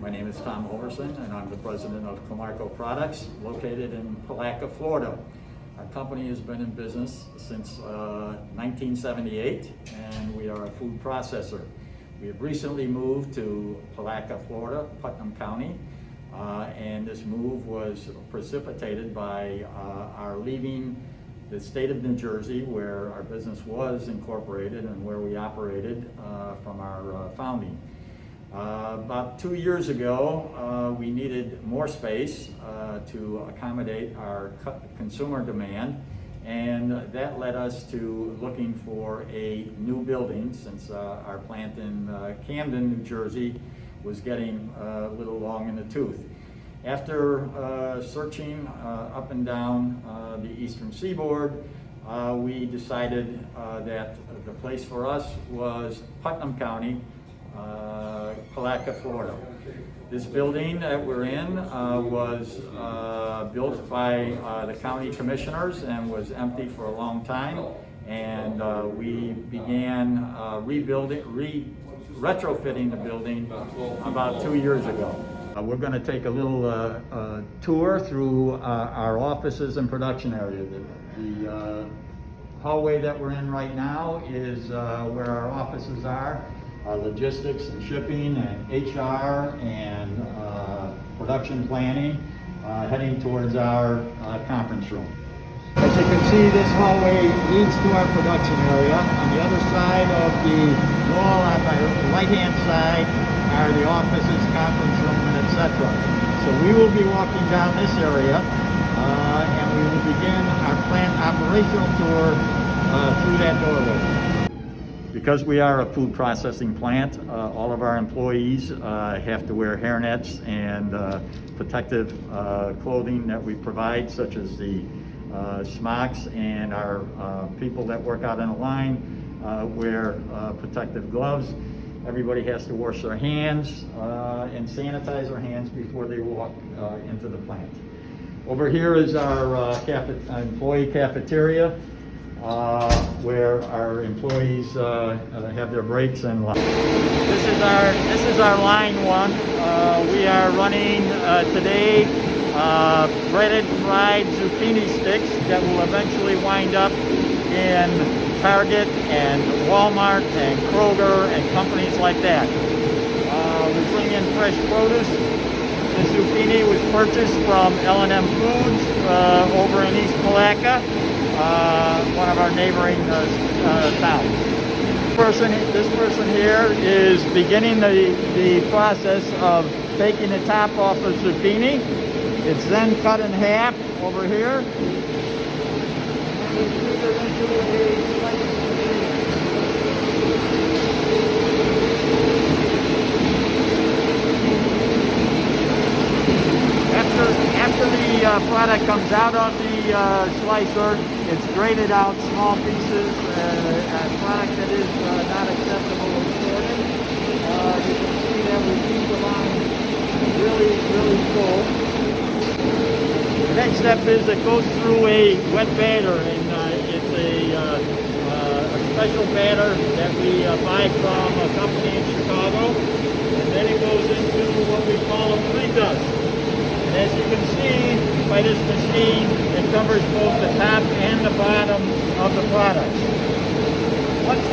My name is Tom Overson, and I'm the president of Comarco Products, located in Palatka, Florida. Our company has been in business since 1978, and we are a food processor. We have recently moved to Palatka, Florida, Putnam County, and this move was precipitated by our leaving the state of New Jersey, where our business was incorporated and where we operated from our founding. About 2 years ago, we needed more space to accommodate our consumer demand, and that led us to looking for a new building, since our plant in Camden, New Jersey was getting a little long in the tooth. After searching up and down the eastern seaboard, we decided that the place for us was Putnam County, Palatka, Florida. This building that we're in was built by the county commissioners and was empty for a long time, and we began retrofitting the building about 2 years ago. We're going to take a little tour through our offices and production area. The hallway that we're in right now is where our offices are. Our logistics and shipping and HR and production planning, heading towards our conference room. As you can see, this hallway leads to our production area. On the other side of the wall, on my right-hand side, are the offices, conference room, and etc. So we will be walking down this area, and we will begin our plant operational tour through that doorway. Because we are a food processing plant, all of our employees have to wear hairnets and protective clothing that we provide, such as the smocks, and our people that work out in a line wear protective gloves. Everybody has to wash their hands and sanitize their hands before they walk into the plant. Over here is our employee cafeteria, where our employees have their breaks and lunch. This is our line one. We are running today breaded fried zucchini sticks that will eventually wind up in Target and Walmart and Kroger and companies like that. We bring in fresh produce. The zucchini was purchased from L&M Foods over in East Palatka, one of our neighboring towns. This person here is beginning the process of taking the top off of zucchini. It's then cut in half over here. After the product comes out of the slicer, it's grated out small pieces. A product that is not acceptable is sorted. You can see that we keep the line really full. The next step is it goes through a wet batter, and it's a special batter that we buy from a company in Chicago, and then it goes into what we call a pre-dust. And as you can see by this machine, it covers both the top and the bottom of the product. Once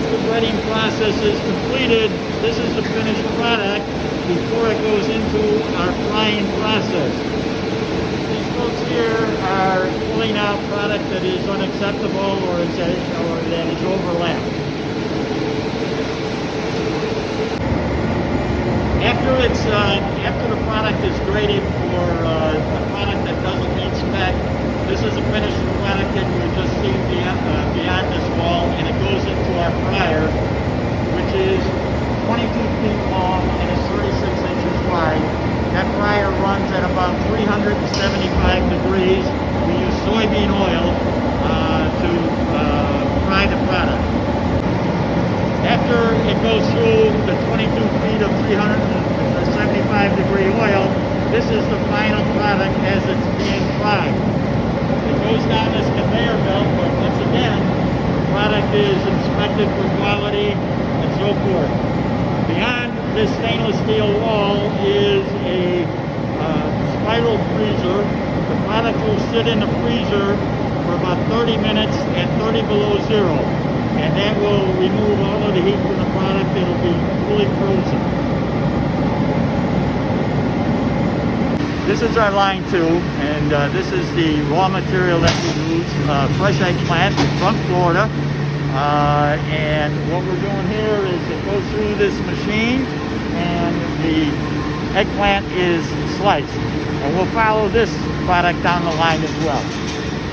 the breading process is completed, this is the finished product before it goes into our frying process. These folks here are pulling out product that is unacceptable or that is overlapped. After the product is graded for a product that doesn't meet spec, this is a finished product that you've just seen beyond this wall, and it goes into our fryer, which is 22 feet long and is 36 inches wide. That fryer runs at about 375 degrees. We use soybean oil to fry the product. After it goes through the 22 feet of 375 degree oil, this is the final product as it's being fried. It goes down this conveyor belt, but once again, the product is inspected for quality. It's so forth. Beyond this stainless steel wall is a spiral freezer. The product will sit in the freezer for about 30 minutes at 30 below zero. And that will remove all of the heat from the product. It'll be fully frozen. This is our line 2, and this is the raw material that we use, fresh eggplant from Florida. And what we're doing here is it goes through this machine and the eggplant is sliced. And we'll follow this product down the line as well.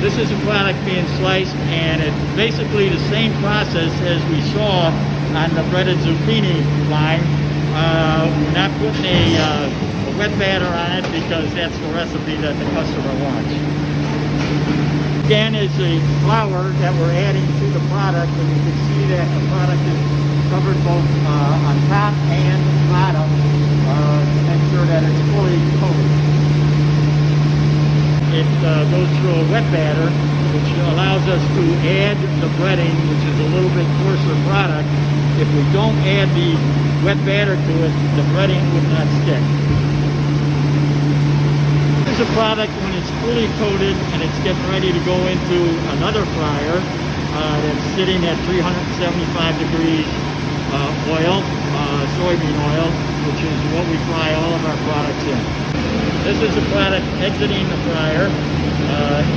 This is a product being sliced, and it's basically the same process as we saw on the breaded zucchini line. We're not putting a wet batter on it because that's the recipe that the customer wants. Again is the flour that we're adding to the product, and you can see that the product is covered both on top and bottom to make sure that it's fully coated. It goes through a wet batter, which allows us to add the breading, which is a little bit coarser product. If we don't add the wet batter to it, the breading would not stick. This is a product when it's fully coated and it's getting ready to go into another fryer that's sitting at 375 degrees oil, soybean oil, which is what we fry all of our products in. This is a product exiting the fryer.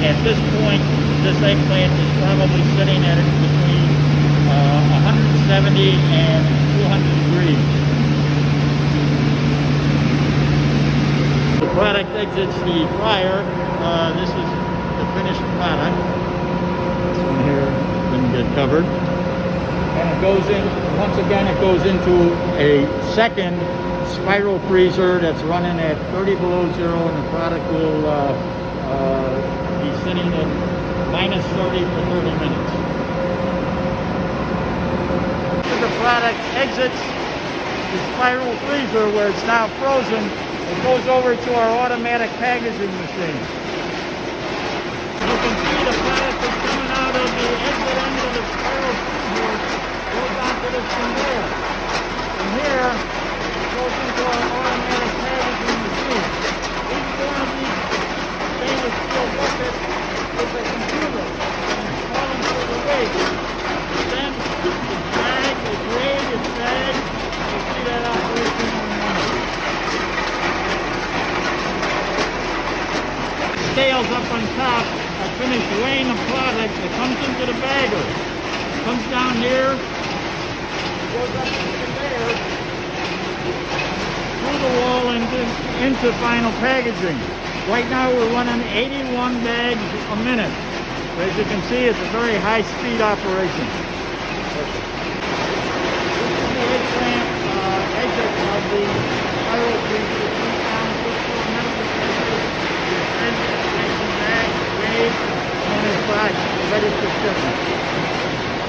At this point, this eggplant is probably sitting at between 170 and 200 degrees. The product exits the fryer. This is the finished product. This one here didn't get covered. And it goes in, once again, it goes into a second spiral freezer that's running at 30 below zero, and the product will be sitting at minus 30 for 30 minutes. After the product exits the spiral freezer where it's now frozen, it goes over to our automatic packaging machine. You can see the product is coming out of the exit end of the spiral freezer, goes onto this conveyor. From here, goes into our automatic packaging machine. Each one of these stainless steel buckets is a computer and it's calling for the weight. Then it's bagged, it's weighed, it's bagged. You'll see that operation in a moment. Scales up on top are finished weighing the product. It comes into the bagger. It comes down here, goes up to the conveyor, through the wall into final packaging. Right now we're running 81 bags a minute. As you can see, it's a very high-speed operation. This is the eggplant exit of the spiral freezer. It comes down, puts through a medical freezer, it's then makes some bags, weighed, and it's bagged, ready for shipment.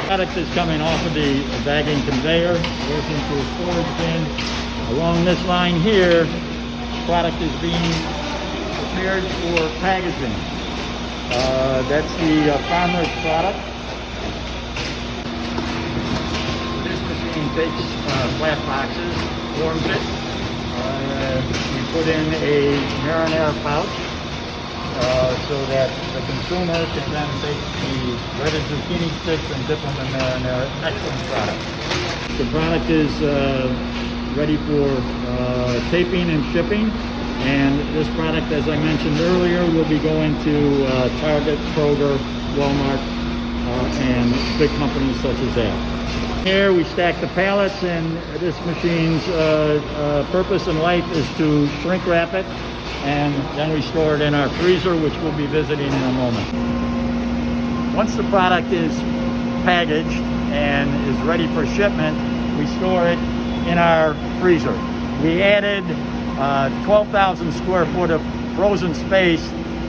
Product is coming off of the bagging conveyor, goes into a storage bin. Along this line here, product is being prepared for packaging. That's the farmer's product. This machine takes flat boxes, forms it. We put in a marinara pouch so that the consumer can then take the breaded zucchini sticks and dip them in marinara. Excellent product. The product is ready for taping and shipping, and this product, as I mentioned earlier, will be going to Target, Kroger, Walmart, and big companies such as that. Here we stack the pallets, and this machine's purpose in life is to shrink wrap it, and then we store it in our freezer, which we'll be visiting in a moment. Once the product is packaged and is ready for shipment, we store it in our freezer. We added 12,000 square foot of frozen space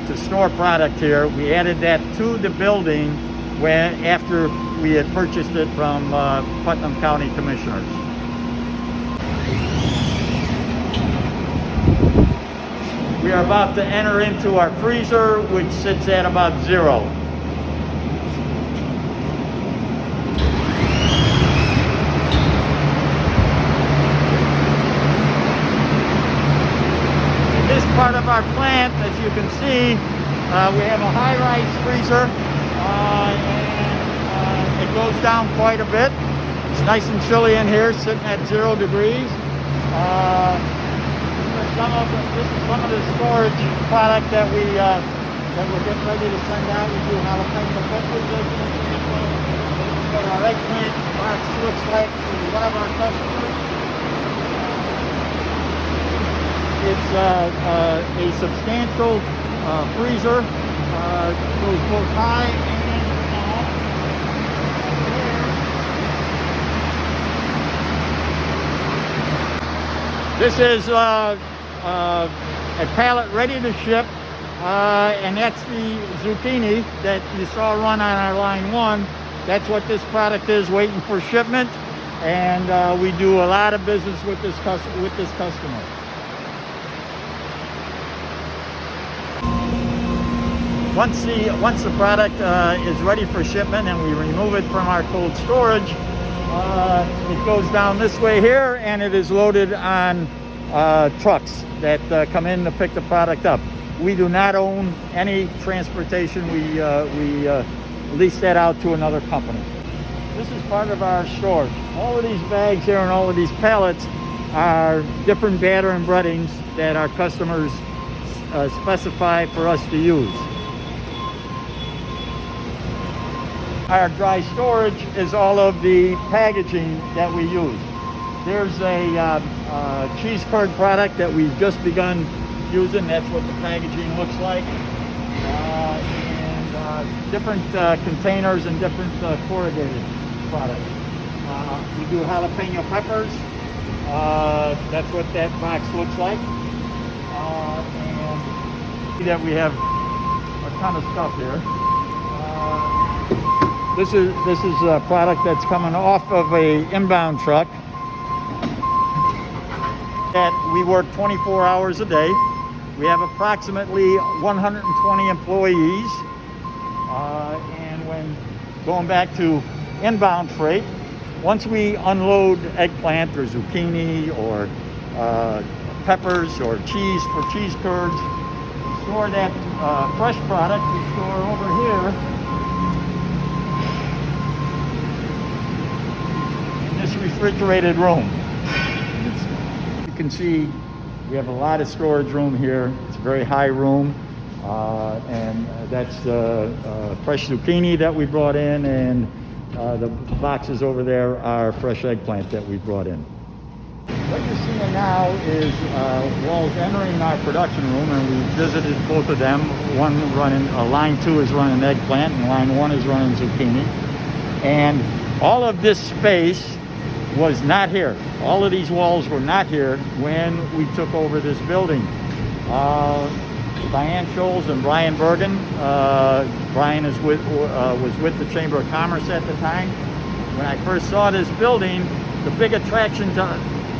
to store product here. We added that to the building after we had purchased it from Putnam County Commissioners. We are about to enter into our freezer, which sits at about zero. part of our plant. As you can see, we have a high-rise freezer, and it goes down quite a bit. It's nice and chilly in here, sitting at 0 degrees. This is some of the storage product that we're getting ready to send out. We do jalapeno peppers as an example. This is what our eggplant box looks like to one of our customers. It's a substantial freezer. Goes both high and low. This is a pallet ready to ship, and that's the zucchini that you saw run on our line 1. That's what this product is, waiting for shipment, and we do a lot of business with this customer. Once the product is ready for shipment and we remove it from our cold storage, it goes down this way here, and it is loaded on trucks that come in to pick the product up. We do not own any transportation. We lease that out to another company. This is part of our storage. All of these bags here and all of these pallets are different batter and breadings that our customers specify for us to use. Our dry storage is all of the packaging that we use. There's a cheese curd product that we've just begun using. That's what the packaging looks like. And different containers and different corrugated products. We do jalapeno peppers. That's what that box looks like. And that we have a ton of stuff here. This is a product that's coming off of a inbound truck that we work 24 hours a day. We have approximately 120 employees. And when going back to inbound freight, once we unload eggplant or zucchini or peppers or cheese for cheese curds, we store that fresh product, we store over here. This refrigerated room. You can see we have a lot of storage room here. It's a very high room, and that's fresh zucchini that we brought in, and the boxes over there are fresh eggplant that we brought in. What you're seeing now is walls entering our production room, and we visited both of them. One running, line 2 is running eggplant, and line 1 is running zucchini. And all of this space was not here. All of these walls were not here when we took over this building. Diane Scholes and Brian Bergen. Brian was with the Chamber of Commerce at the time. When I first saw this building, the big attraction to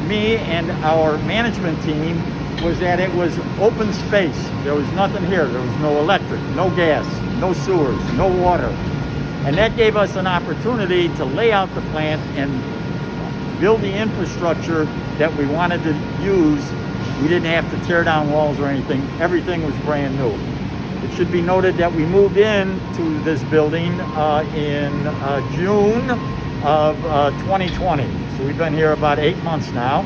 me and our management team was that it was open space. There was nothing here. There was no electric, no gas, no sewers, no water. And that gave us an opportunity to lay out the plant and build the infrastructure that we wanted to use. We didn't have to tear down walls or anything. Everything was brand new. It should be noted that we moved into this building in June of 2020. So we've been here about 8 months now.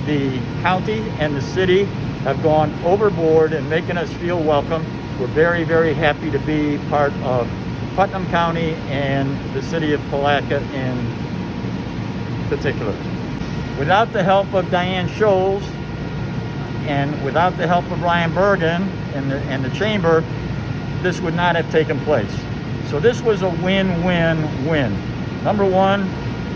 The county and the city have gone overboard in making us feel welcome. We're very, very happy to be part of Putnam County and the city of Palatka in particular. Without the help of Diane Scholes and without the help of Brian Bergen and the chamber, this would not have taken place. So this was a win-win-win. Number one,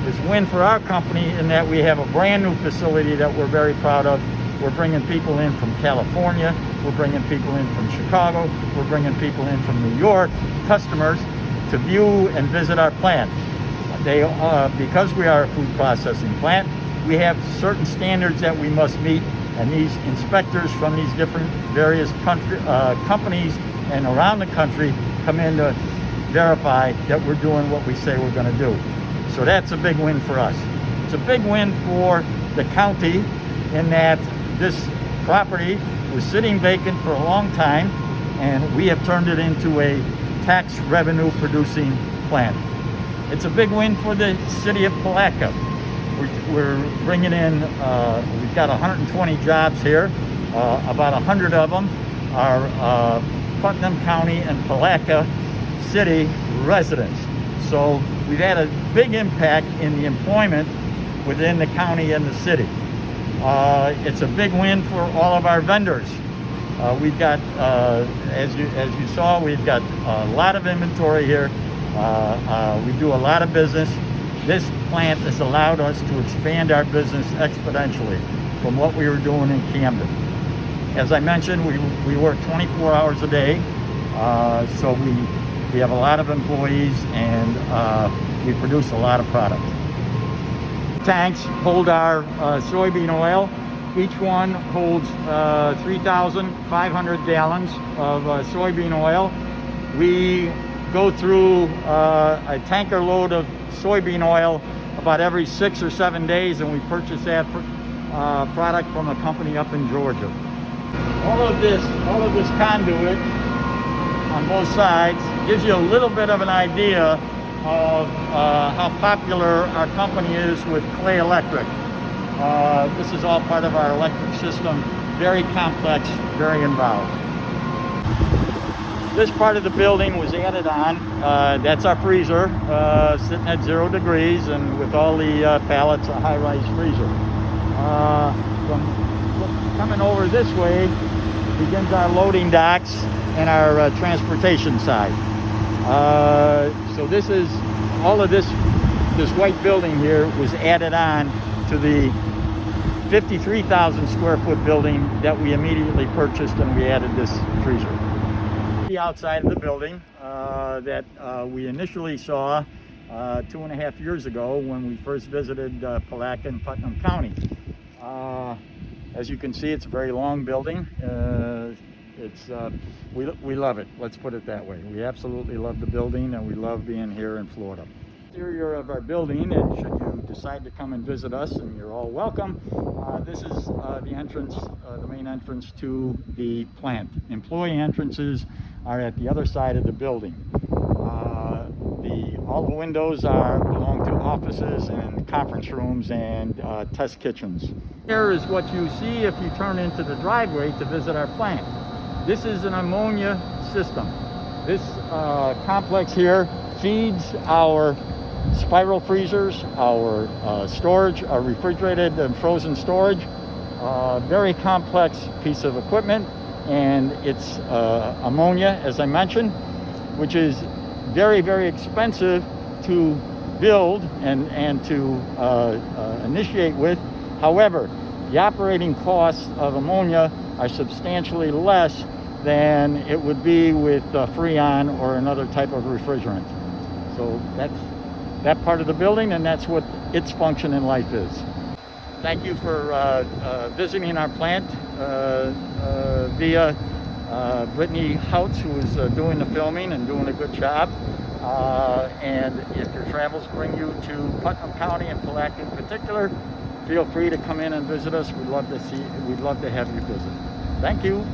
it's a win for our company in that we have a brand new facility that we're very proud of. We're bringing people in from California. We're bringing people in from Chicago. We're bringing people in from New York, customers, to view and visit our plant. Because we are a food processing plant, we have certain standards that we must meet, and these inspectors from these different various companies and around the country come in to verify that we're doing what we say we're going to do. So that's a big win for us. It's a big win for the county in that this property was sitting vacant for a long time, and we have turned it into a tax revenue producing plant. It's a big win for the city of Palatka. We're bringing in, we've got 120 jobs here. About 100 of them are Putnam County and Palatka City residents. So we've had a big impact in the employment within the county and the city. It's a big win for all of our vendors. We've got, as you saw, we've got a lot of inventory here. We do a lot of business. This plant has allowed us to expand our business exponentially from what we were doing in Camden. As I mentioned, we work 24 hours a day, so we have a lot of employees, and we produce a lot of product. Tanks hold our soybean oil. Each one holds 3,500 gallons of soybean oil. We go through a tanker load of soybean oil about every 6 or 7 days, and we purchase that product from a company up in Georgia. All of this conduit on both sides gives you a little bit of an idea of how popular our company is with Clay Electric. This is all part of our electric system. Very complex, very involved. This part of the building was added on. That's our freezer, sitting at 0 degrees, and with all the pallets, a high-rise freezer. Coming over this way begins our loading docks and our transportation side. So this is all of this white building here was added on to the 53,000 square foot building that we immediately purchased, and we added this freezer. The outside of the building that we initially saw 2.5 years ago when we first visited Palatka and Putnam County. As you can see, it's a very long building. We love it. Let's put it that way. We absolutely love the building, and we love being here in Florida. Exterior of our building, and should you decide to come and visit us, and you're all welcome, this is the entrance, the main entrance to the plant. Employee entrances are at the other side of the building. All the windows belong to offices and conference rooms and test kitchens. Here is what you see if you turn into the driveway to visit our plant. This is an ammonia system. This complex here feeds our spiral freezers, our storage, our refrigerated and frozen storage. Very complex piece of equipment, and it's ammonia, as I mentioned, which is very, very expensive to build and to initiate with. However, the operating costs of ammonia are substantially less than it would be with Freon or another type of refrigerant. So that's that part of the building, and that's what its function in life is. Thank you for visiting our plant via Brittany Houts, who is doing the filming and doing a good job. And if your travels bring you to Putnam County and Palatka in particular, feel free to come in and visit us. We'd love to have you visit. Thank you.